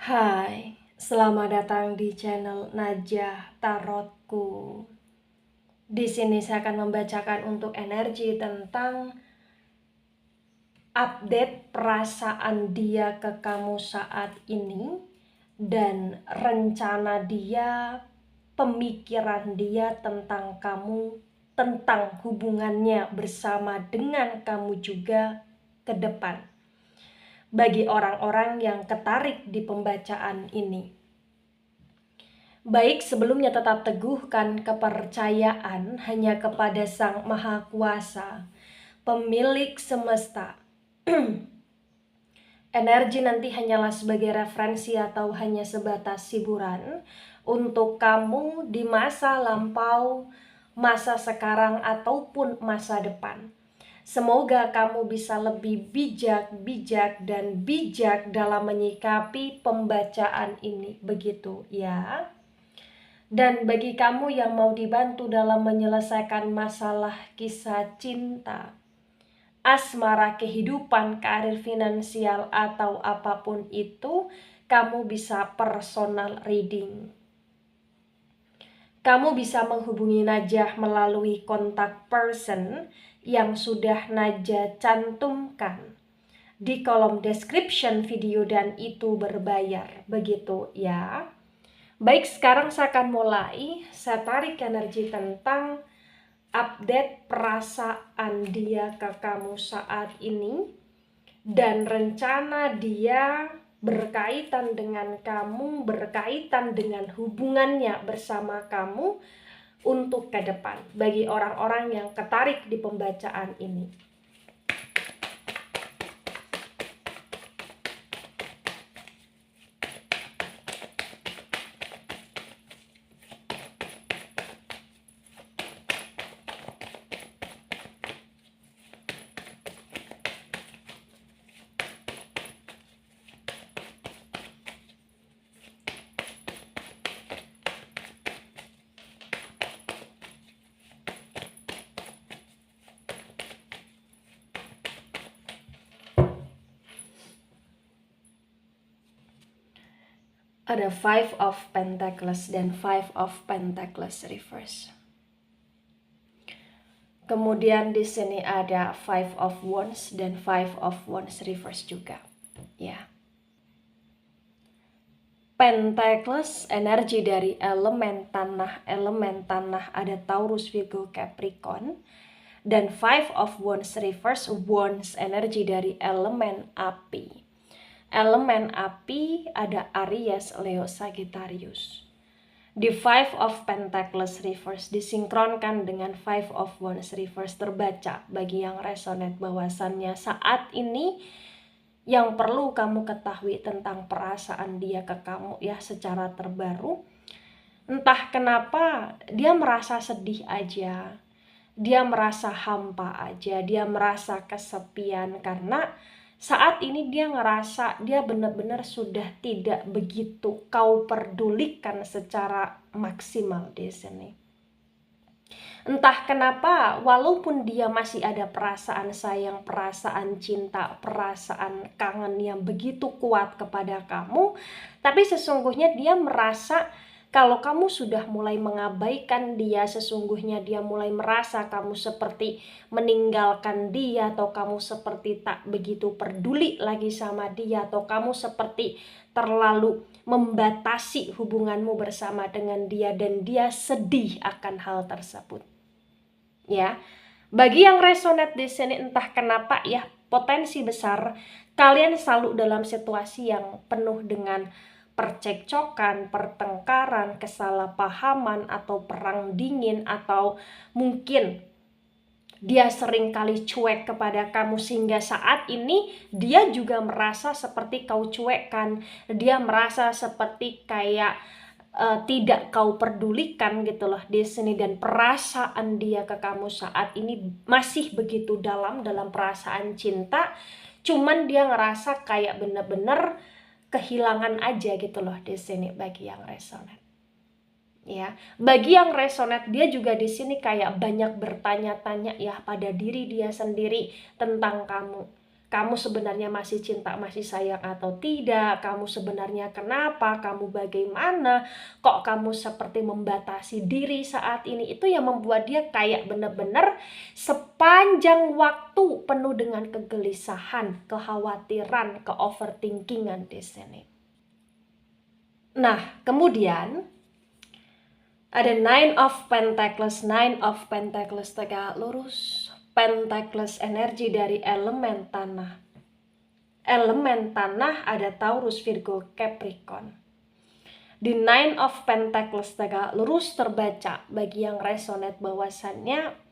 Hai, selamat datang di channel Najah Tarotku. Di sini saya akan membacakan untuk energi tentang update perasaan dia ke kamu saat ini dan rencana dia, pemikiran dia tentang kamu, tentang hubungannya bersama dengan kamu juga ke depan. Bagi orang-orang yang tertarik di pembacaan ini. Baik, sebelumnya tetap teguhkan kepercayaan hanya kepada Sang Maha Kuasa, pemilik semesta. Energi nanti hanyalah sebagai referensi atau hanya sebatas hiburan untuk kamu di masa lampau, masa sekarang, ataupun masa depan. Semoga kamu bisa lebih bijak dan bijak dalam menyikapi pembacaan ini. Begitu ya. Dan bagi kamu yang mau dibantu dalam menyelesaikan masalah kisah cinta, asmara, kehidupan, karir, finansial, atau apapun itu, kamu bisa personal reading. Kamu bisa menghubungi Najah melalui kontak person yang sudah Najah cantumkan di kolom description video dan itu berbayar. Begitu ya. Baik, sekarang saya akan mulai. Saya tarik energi tentang update perasaan dia ke kamu saat ini dan rencana dia berkaitan dengan kamu, berkaitan dengan hubungannya bersama kamu untuk ke depan. Bagi orang-orang yang tertarik di pembacaan ini. Ada Five of Pentacles dan Five of Pentacles reverse. Kemudian di sini ada Five of Wands dan Five of Wands reverse juga. Ya. Pentacles energi dari elemen tanah ada Taurus, Virgo, Capricorn. Dan Five of Wands reverse, Wands energi dari elemen api. Elemen api ada Aries, Leo, Sagittarius. Di Five of Pentacles reverse disinkronkan dengan Five of Wands reverse terbaca bagi yang resonate bahwasannya saat ini yang perlu kamu ketahui tentang perasaan dia ke kamu ya secara terbaru. Entah kenapa dia merasa sedih aja, dia merasa hampa aja, dia merasa kesepian karena saat ini dia ngerasa dia benar-benar sudah tidak begitu kau pedulikan secara maksimal di sini. Entah kenapa, walaupun dia masih ada perasaan sayang, perasaan cinta, perasaan kangen yang begitu kuat kepada kamu, tapi sesungguhnya dia merasa kalau kamu sudah mulai mengabaikan dia, sesungguhnya dia mulai merasa kamu seperti meninggalkan dia, atau kamu seperti tak begitu peduli lagi sama dia, atau kamu seperti terlalu membatasi hubunganmu bersama dengan dia, dan dia sedih akan hal tersebut. Ya, bagi yang resonate di sini entah kenapa ya, potensi besar kalian selalu dalam situasi yang penuh dengan percekcokan, pertengkaran, kesalahpahaman, atau perang dingin, atau mungkin dia sering kali cuek kepada kamu sehingga saat ini dia juga merasa seperti kau cuekkan, dia merasa seperti kayak tidak kau pedulikan gitu loh di sini, dan perasaan dia ke kamu saat ini masih begitu dalam perasaan cinta, cuman dia ngerasa kayak bener-bener kehilangan aja gitu loh di sini bagi yang resonate. Ya, bagi yang resonate dia juga di sini kayak banyak bertanya-tanya ya pada diri dia sendiri tentang kamu. Kamu sebenarnya masih cinta, masih sayang atau tidak? Kamu sebenarnya kenapa? Kamu bagaimana? Kok kamu seperti membatasi diri saat ini? Itu yang membuat dia kayak bener-bener sepanjang waktu penuh dengan kegelisahan, kekhawatiran, ke-overthinkingan di sini. Nah, kemudian ada Nine of Pentacles. Nine of Pentacles tegak lurus. Pentacles energi dari elemen tanah. Elemen tanah ada Taurus, Virgo, Capricorn. Di Nine of Pentacles tegak lurus terbaca bagi yang resonate bahwasannya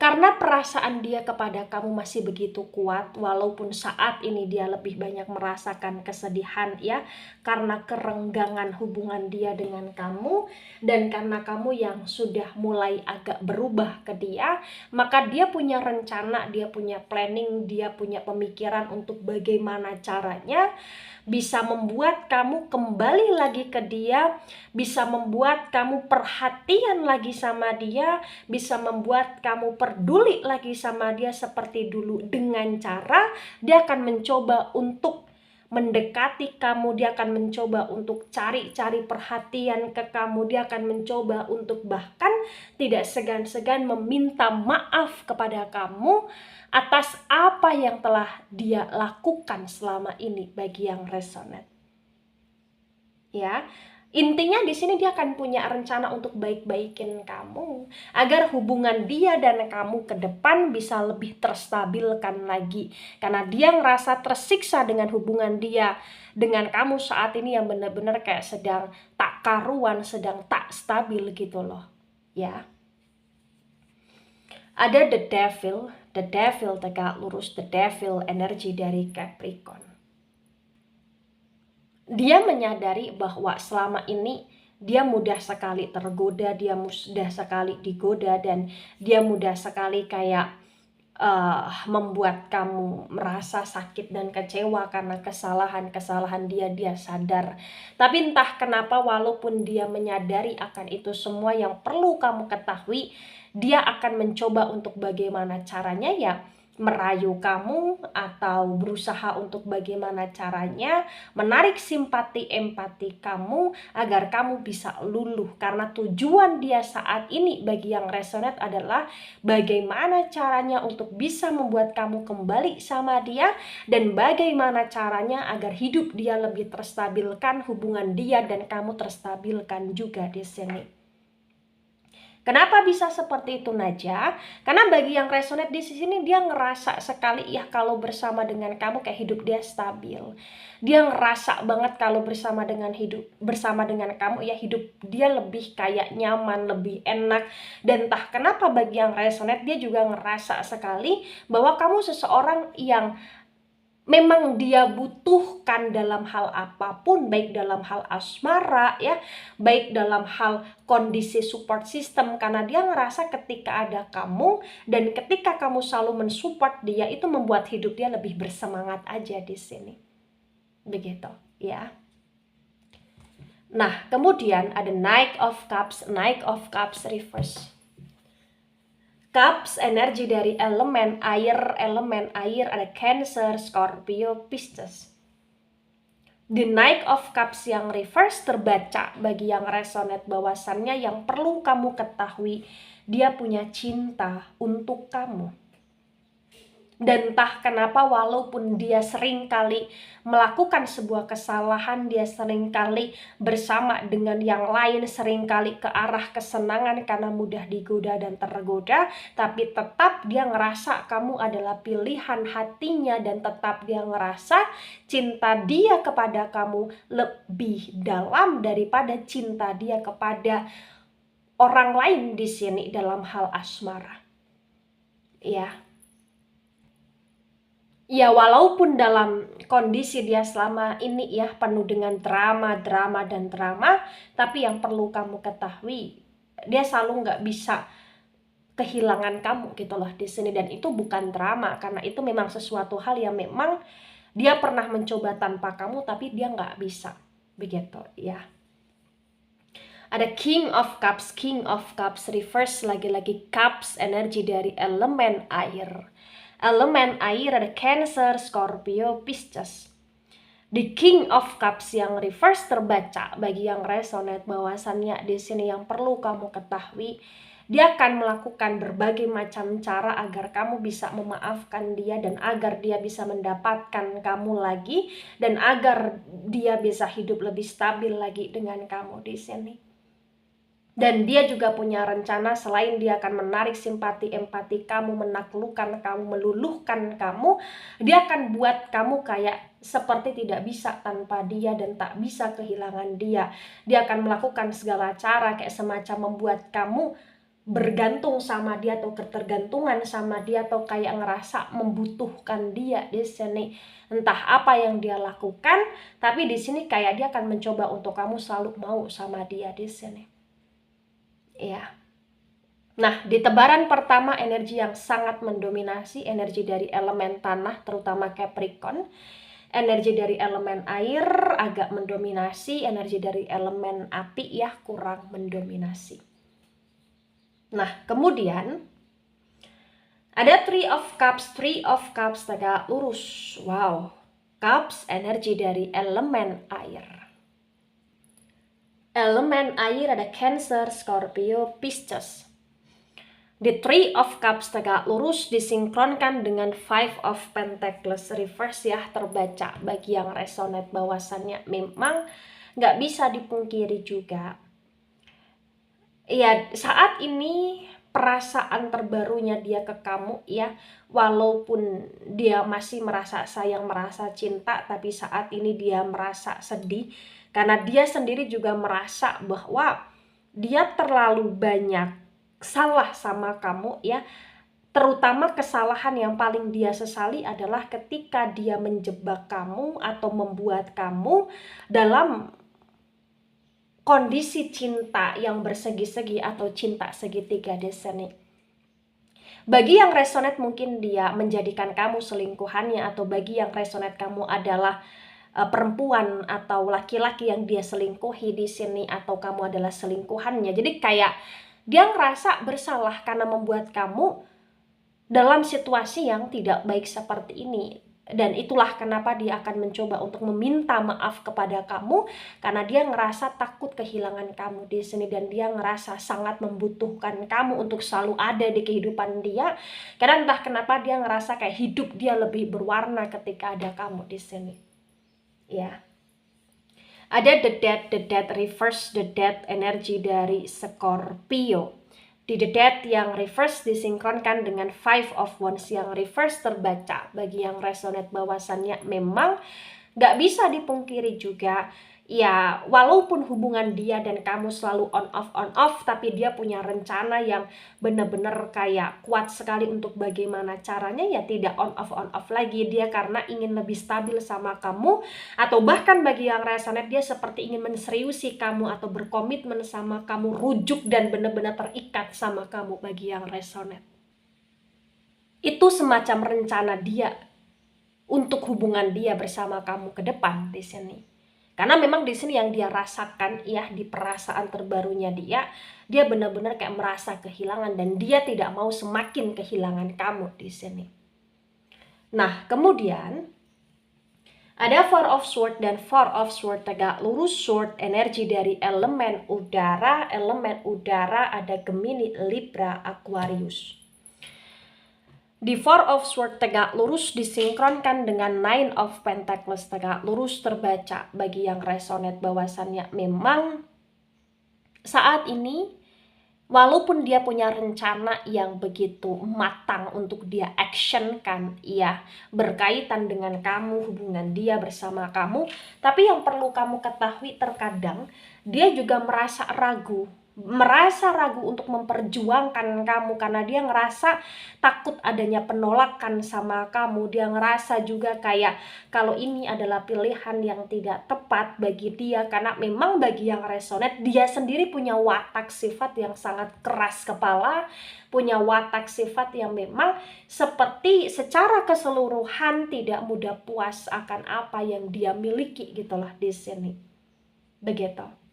karena perasaan dia kepada kamu masih begitu kuat, walaupun saat ini dia lebih banyak merasakan kesedihan ya, karena kerenggangan hubungan dia dengan kamu, dan karena kamu yang sudah mulai agak berubah ke dia, maka dia punya rencana, dia punya planning, dia punya pemikiran untuk bagaimana caranya bisa membuat kamu kembali lagi ke dia, bisa membuat kamu perhatian lagi sama dia, bisa membuat kamu peduli lagi sama dia seperti dulu, dengan cara dia akan mencoba untuk mendekati kamu, dia akan mencoba untuk cari-cari perhatian ke kamu, dia akan mencoba untuk bahkan tidak segan-segan meminta maaf kepada kamu atas apa yang telah dia lakukan selama ini bagi yang resonate. Ya, intinya di sini dia akan punya rencana untuk baik-baikin kamu agar hubungan dia dan kamu ke depan bisa lebih terstabilkan lagi. Karena dia ngerasa tersiksa dengan hubungan dia dengan kamu saat ini yang benar-benar kayak sedang tak karuan, sedang tak stabil gitu loh. Ya. Ada the devil tegak lurus, the devil energi dari Capricorn. Dia menyadari bahwa selama ini dia mudah sekali tergoda, dia mudah sekali digoda, dan dia mudah sekali kayak membuat kamu merasa sakit dan kecewa karena kesalahan-kesalahan dia sadar. Tapi entah kenapa walaupun dia menyadari akan itu semua, yang perlu kamu ketahui, dia akan mencoba untuk bagaimana caranya ya merayu kamu atau berusaha untuk bagaimana caranya menarik simpati empati kamu agar kamu bisa luluh, karena tujuan dia saat ini bagi yang resonate adalah bagaimana caranya untuk bisa membuat kamu kembali sama dia, dan bagaimana caranya agar hidup dia lebih terstabilkan, hubungan dia dan kamu terstabilkan juga di sini. Kenapa bisa seperti itu Naja? Karena bagi yang resonate di sini, dia ngerasa sekali ya kalau bersama dengan kamu kayak hidup dia stabil. Dia ngerasa banget kalau bersama dengan kamu ya hidup dia lebih kayak nyaman, lebih enak. Dan entah kenapa bagi yang resonate, dia juga ngerasa sekali bahwa kamu seseorang yang memang dia butuhkan dalam hal apapun, baik dalam hal asmara ya, baik dalam hal kondisi support system, karena dia ngerasa ketika ada kamu dan ketika kamu selalu mensupport dia, itu membuat hidup dia lebih bersemangat aja di sini. Begitu ya. Nah, kemudian ada Knight of Cups reverse. Cups energi dari elemen air ada Cancer, Scorpio, Pisces. The Knight of Cups yang reverse terbaca bagi yang resonate bahwasannya yang perlu kamu ketahui, dia punya cinta untuk kamu. Dan entah kenapa walaupun dia sering kali melakukan sebuah kesalahan, dia sering kali bersama dengan yang lain, sering kali ke arah kesenangan karena mudah digoda dan tergoda, tapi tetap dia ngerasa kamu adalah pilihan hatinya, dan tetap dia ngerasa cinta dia kepada kamu lebih dalam daripada cinta dia kepada orang lain di sini dalam hal asmara. Ya. Ya, walaupun dalam kondisi dia selama ini ya penuh dengan drama, tapi yang perlu kamu ketahui, dia selalu nggak bisa kehilangan kamu gitu loh di sini, dan itu bukan drama, karena itu memang sesuatu hal yang memang dia pernah mencoba tanpa kamu, tapi dia nggak bisa, begitu ya. Ada King of Cups reverse, lagi-lagi Cups energi dari elemen air. Elemen air ada Cancer, Scorpio, Pisces. The King of Cups yang reverse terbaca bagi yang resonate bahwasannya di sini yang perlu kamu ketahui, dia akan melakukan berbagai macam cara agar kamu bisa memaafkan dia dan agar dia bisa mendapatkan kamu lagi dan agar dia bisa hidup lebih stabil lagi dengan kamu di sini. Dan dia juga punya rencana selain dia akan menarik simpati empati kamu, menaklukkan kamu, meluluhkan kamu, dia akan buat kamu kayak seperti tidak bisa tanpa dia dan tak bisa kehilangan dia. Dia akan melakukan segala cara kayak semacam membuat kamu bergantung sama dia atau ketergantungan sama dia atau kayak ngerasa membutuhkan dia di sini. Entah apa yang dia lakukan, tapi di sini kayak dia akan mencoba untuk kamu selalu mau sama dia di sini. Ya. Nah, di tebaran pertama energi yang sangat mendominasi, energi dari elemen tanah terutama Capricorn, energi dari elemen air agak mendominasi, energi dari elemen api ya kurang mendominasi. Nah, kemudian ada Three of Cups tegak lurus. Wow, Cups energi dari elemen air. Elemen air ada Cancer, Scorpio, Pisces. The Three of Cups tegak lurus disinkronkan dengan Five of Pentacles reverse ya terbaca bagi yang resonate bahwasannya memang nggak bisa dipungkiri juga. Ya saat ini perasaan terbarunya dia ke kamu ya, walaupun dia masih merasa sayang, merasa cinta, tapi saat ini dia merasa sedih karena dia sendiri juga merasa bahwa dia terlalu banyak salah sama kamu ya. Terutama kesalahan yang paling dia sesali adalah ketika dia menjebak kamu atau membuat kamu dalam kondisi cinta yang bersegi-segi atau cinta segitiga di sini. Bagi yang resonate mungkin dia menjadikan kamu selingkuhannya, atau bagi yang resonate kamu adalah perempuan atau laki-laki yang dia selingkuhi di sini, atau kamu adalah selingkuhannya. Jadi kayak dia ngerasa bersalah karena membuat kamu dalam situasi yang tidak baik seperti ini. Dan itulah kenapa dia akan mencoba untuk meminta maaf kepada kamu, karena dia ngerasa takut kehilangan kamu di sini dan dia ngerasa sangat membutuhkan kamu untuk selalu ada di kehidupan dia. Karena entah kenapa dia ngerasa kayak hidup dia lebih berwarna ketika ada kamu di sini. Ya. Ada the death reverse, the death energi dari Scorpio. Di The Death yang reverse disinkronkan dengan Five of Wands yang reverse terbaca bagi yang resonate bahwasannya memang gak bisa dipungkiri juga ya, walaupun hubungan dia dan kamu selalu on off, tapi dia punya rencana yang benar-benar kayak kuat sekali untuk bagaimana caranya ya tidak on off lagi dia, karena ingin lebih stabil sama kamu, atau bahkan bagi yang resonate dia seperti ingin menseriusi kamu atau berkomitmen sama kamu, rujuk dan benar-benar terikat sama kamu bagi yang resonate. Itu semacam rencana dia untuk hubungan dia bersama kamu ke depan di sini. Karena memang di sini yang dia rasakan ya, di perasaan terbarunya dia benar-benar kayak merasa kehilangan dan dia tidak mau semakin kehilangan kamu di sini. Nah, kemudian ada Four of Swords dan Four of Swords tegak lurus, sword energi dari elemen udara. Elemen udara ada Gemini, Libra, Aquarius. Di Four of Swords tegak lurus disinkronkan dengan Nine of Pentacles tegak lurus terbaca bagi yang resonate bahwasannya memang saat ini walaupun dia punya rencana yang begitu matang untuk dia actionkan ya berkaitan dengan kamu, hubungan dia bersama kamu, tapi yang perlu kamu ketahui terkadang dia juga merasa ragu untuk memperjuangkan kamu karena dia ngerasa takut adanya penolakan sama kamu. Dia ngerasa juga kayak kalau ini adalah pilihan yang tidak tepat bagi dia, karena memang bagi yang resonate dia sendiri punya watak sifat yang sangat keras kepala, punya watak sifat yang memang seperti secara keseluruhan tidak mudah puas akan apa yang dia miliki gitulah di sini. Begitu.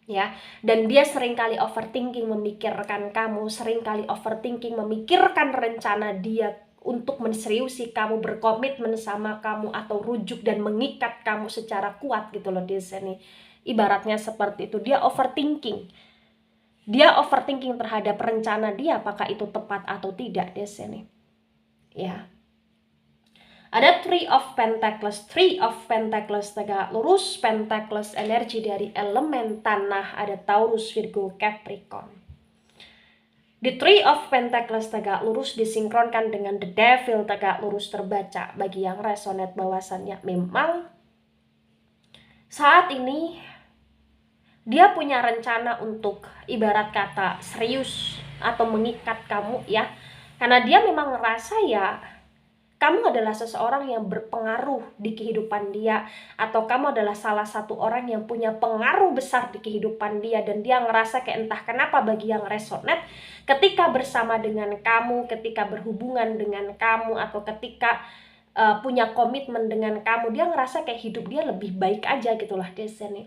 Ya, dan dia seringkali overthinking memikirkan kamu, seringkali overthinking memikirkan rencana dia untuk menseriusi kamu, berkomitmen sama kamu, atau rujuk dan mengikat kamu secara kuat gitu loh di sini. Ibaratnya seperti itu, dia overthinking. Dia overthinking terhadap rencana dia, apakah itu tepat atau tidak di sini. Ya. Ada Three of Pentacles tegak lurus, Pentacles energi dari elemen tanah, ada Taurus, Virgo, Capricorn. Di Three of Pentacles tegak lurus disinkronkan dengan The Devil tegak lurus terbaca. Bagi yang resonate bahwasannya memang saat ini dia punya rencana untuk ibarat kata serius atau mengikat kamu ya. Karena dia memang ngerasa ya kamu adalah seseorang yang berpengaruh di kehidupan dia, atau kamu adalah salah satu orang yang punya pengaruh besar di kehidupan dia, dan dia ngerasa kayak entah kenapa bagi yang resonate ketika bersama dengan kamu, ketika berhubungan dengan kamu, atau ketika punya komitmen dengan kamu, dia ngerasa kayak hidup dia lebih baik aja gitulah di sini.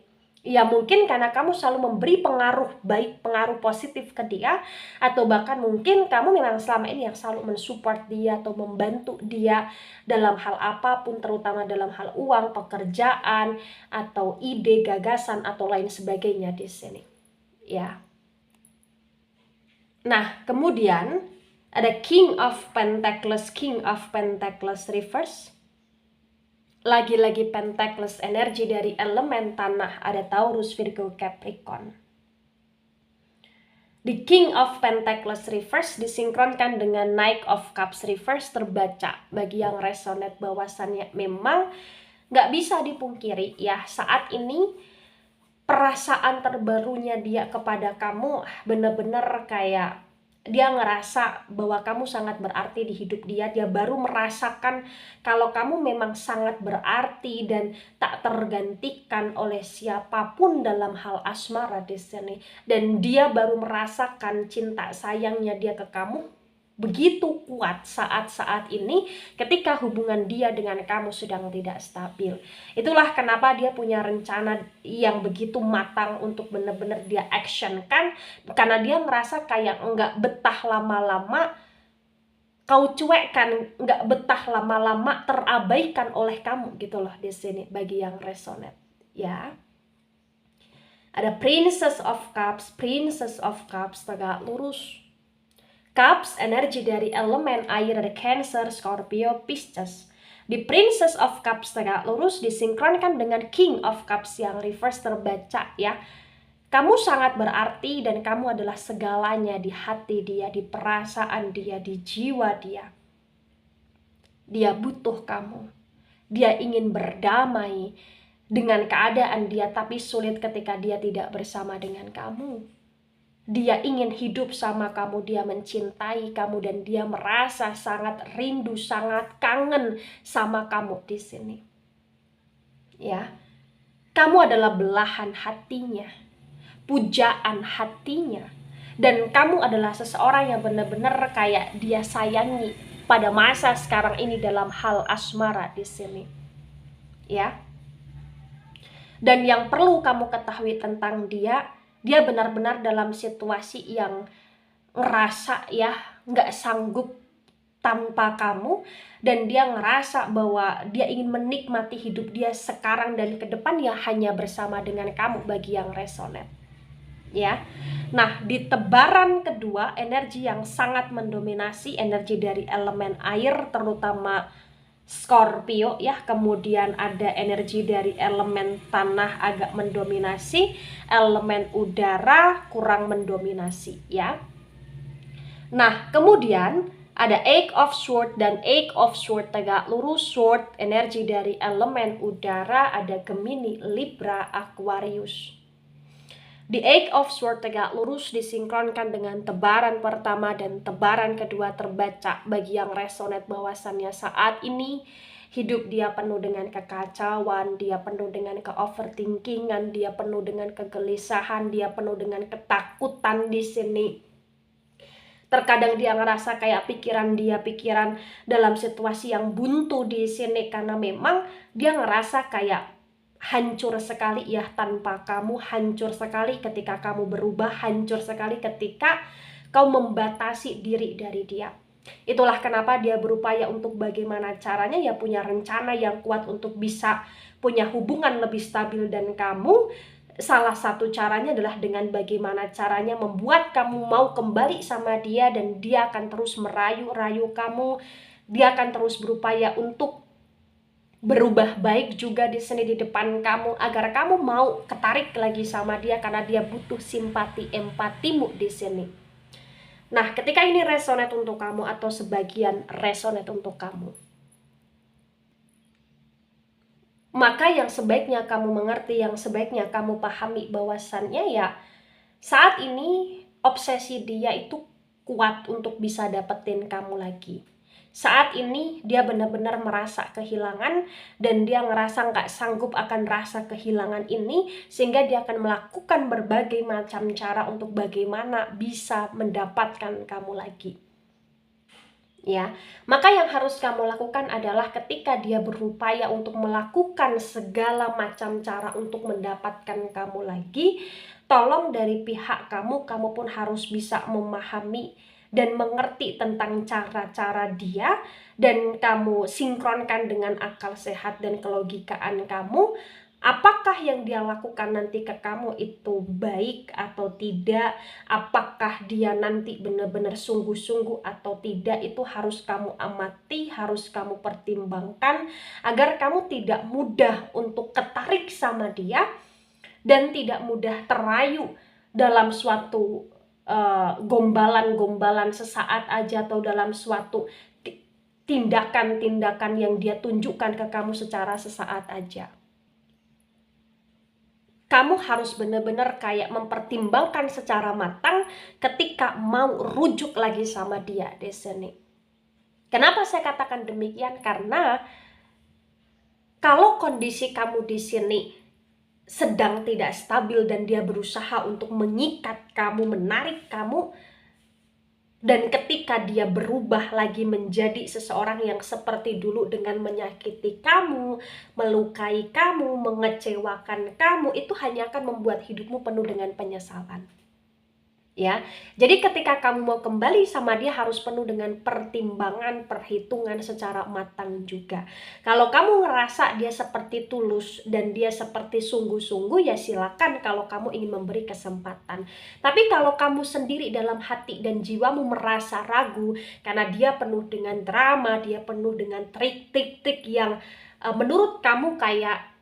Ya mungkin karena kamu selalu memberi pengaruh baik, pengaruh positif ke dia, atau bahkan mungkin kamu memang selama ini yang selalu mensupport dia atau membantu dia dalam hal apapun, terutama dalam hal uang, pekerjaan, atau ide, gagasan, atau lain sebagainya di sini. Ya. Nah, kemudian ada King of Pentacles reverse. Lagi-lagi Pentacles energi dari elemen tanah, ada Taurus, Virgo, Capricorn. The King of Pentacles reverse disinkronkan dengan Knight of Cups reverse terbaca. Bagi yang resonate bahwasannya memang gak bisa dipungkiri ya, saat ini perasaan terbarunya dia kepada kamu bener-bener kayak dia ngerasa bahwa kamu sangat berarti di hidup dia. Dia baru merasakan kalau kamu memang sangat berarti dan tak tergantikan oleh siapapun dalam hal asmara di sini. Dan dia baru merasakan cinta sayangnya dia ke kamu begitu kuat saat-saat ini ketika hubungan dia dengan kamu sedang tidak stabil. Itulah kenapa dia punya rencana yang begitu matang untuk benar-benar dia actionkan, karena dia ngerasa kayak nggak betah lama-lama kau cuekkan, nggak betah lama-lama terabaikan oleh kamu gitu loh di sini. Bagi yang resonate ya. Ada Princess of Cups tegak lurus. Cups energi dari elemen air, ada Cancer, Scorpio, Pisces. Di Princess of Cups tegak lurus disinkronkan dengan King of Cups yang reverse terbaca ya. Kamu sangat berarti dan kamu adalah segalanya di hati dia, di perasaan dia, di jiwa dia. Dia butuh kamu. Dia ingin berdamai dengan keadaan dia, tapi sulit ketika dia tidak bersama dengan kamu. Dia ingin hidup sama kamu, dia mencintai kamu, dan dia merasa sangat rindu, sangat kangen sama kamu di sini. Ya, kamu adalah belahan hatinya, pujaan hatinya, dan kamu adalah seseorang yang benar-benar kayak dia sayangi pada masa sekarang ini dalam hal asmara di sini. Ya. Dan yang perlu kamu ketahui tentang dia benar-benar dalam situasi yang ngerasa ya nggak sanggup tanpa kamu, dan dia ngerasa bahwa dia ingin menikmati hidup dia sekarang dan ke depan ya hanya bersama dengan kamu. Bagi yang resonate ya. Nah, di tebaran kedua, energi yang sangat mendominasi, energi dari elemen air terutama Scorpio ya, kemudian ada energi dari elemen tanah agak mendominasi, elemen udara kurang mendominasi ya. Nah, kemudian ada Eight of Swords dan Eight of Swords tegak lurus. Sword energi dari elemen udara, ada Gemini, Libra, Aquarius. Di Eight of Swords tegak lurus disinkronkan dengan tebaran pertama dan tebaran kedua terbaca. Bagi yang resonate bahwasannya saat ini hidup dia penuh dengan kekacauan, dia penuh dengan ke-overthinkingan, dia penuh dengan kegelisahan, dia penuh dengan ketakutan di sini. Terkadang dia ngerasa kayak pikiran dalam situasi yang buntu di sini, karena memang dia ngerasa kayak hancur sekali ya tanpa kamu, hancur sekali ketika kamu berubah, hancur sekali ketika kau membatasi diri dari dia. Itulah kenapa dia berupaya untuk bagaimana caranya ya punya rencana yang kuat untuk bisa punya hubungan lebih stabil dan kamu. Salah satu caranya adalah dengan bagaimana caranya membuat kamu mau kembali sama dia, dan dia akan terus merayu-rayu kamu. Dia akan terus berupaya untuk berubah baik juga di sini di depan kamu agar kamu mau ketarik lagi sama dia karena dia butuh simpati empatimu di sini. Nah, ketika ini resonate untuk kamu atau sebagian resonate untuk kamu, maka yang sebaiknya kamu mengerti, yang sebaiknya kamu pahami bahwasannya ya saat ini obsesi dia itu kuat untuk bisa dapetin kamu lagi. Saat ini dia benar-benar merasa kehilangan dan dia ngerasa nggak sanggup akan rasa kehilangan ini, sehingga dia akan melakukan berbagai macam cara untuk bagaimana bisa mendapatkan kamu lagi. Ya, maka yang harus kamu lakukan adalah ketika dia berupaya untuk melakukan segala macam cara untuk mendapatkan kamu lagi, tolong dari pihak kamu pun harus bisa memahami dan mengerti tentang cara-cara dia, dan kamu sinkronkan dengan akal sehat dan kelogikaan kamu. Apakah yang dia lakukan nanti ke kamu itu baik atau tidak? Apakah dia nanti benar-benar sungguh-sungguh atau tidak? Itu harus kamu amati, harus kamu pertimbangkan agar kamu tidak mudah untuk ketarik sama dia dan tidak mudah terayu dalam suatu gombalan-gombalan sesaat aja atau dalam suatu tindakan-tindakan yang dia tunjukkan ke kamu secara sesaat aja. Kamu harus benar-benar kayak mempertimbangkan secara matang ketika mau rujuk lagi sama dia di sini. Kenapa saya katakan demikian? Karena kalau kondisi kamu di sini sedang tidak stabil dan dia berusaha untuk mengikat kamu, menarik kamu, dan ketika dia berubah lagi menjadi seseorang yang seperti dulu dengan menyakiti kamu, melukai kamu, mengecewakan kamu, itu hanya akan membuat hidupmu penuh dengan penyesalan. Ya, jadi ketika kamu mau kembali sama dia harus penuh dengan pertimbangan, perhitungan secara matang juga. Kalau kamu ngerasa dia seperti tulus dan dia seperti sungguh-sungguh, ya silakan kalau kamu ingin memberi kesempatan. Tapi kalau kamu sendiri dalam hati dan jiwamu merasa ragu karena dia penuh dengan drama, dia penuh dengan trik-trik yang menurut kamu kayak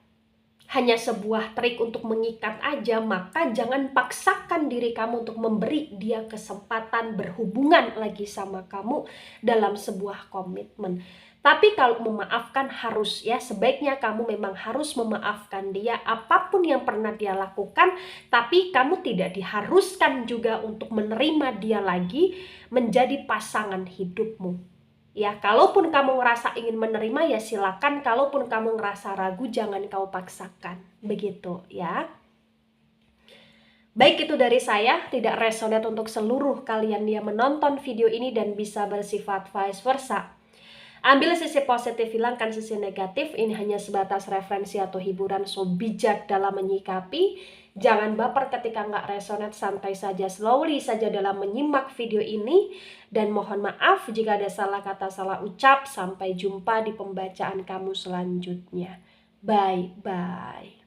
hanya sebuah trik untuk mengikat aja, maka jangan paksakan diri kamu untuk memberi dia kesempatan berhubungan lagi sama kamu dalam sebuah komitmen. Tapi kalau memaafkan harus, ya sebaiknya kamu memang harus memaafkan dia apapun yang pernah dia lakukan, tapi kamu tidak diharuskan juga untuk menerima dia lagi menjadi pasangan hidupmu. Ya, kalaupun kamu ngerasa ingin menerima ya silakan, kalaupun kamu ngerasa ragu jangan kau paksakan. Begitu ya. Baik, itu dari saya, tidak resonate untuk seluruh kalian yang menonton video ini dan bisa bersifat vice versa. Ambil sisi positif, hilangkan sisi negatif. Ini hanya sebatas referensi atau hiburan, so bijak dalam menyikapi. Jangan baper ketika nggak resonate, santai saja, slowly saja dalam menyimak video ini. Dan mohon maaf jika ada salah kata, salah ucap. Sampai jumpa di pembacaan kamu selanjutnya. Bye-bye.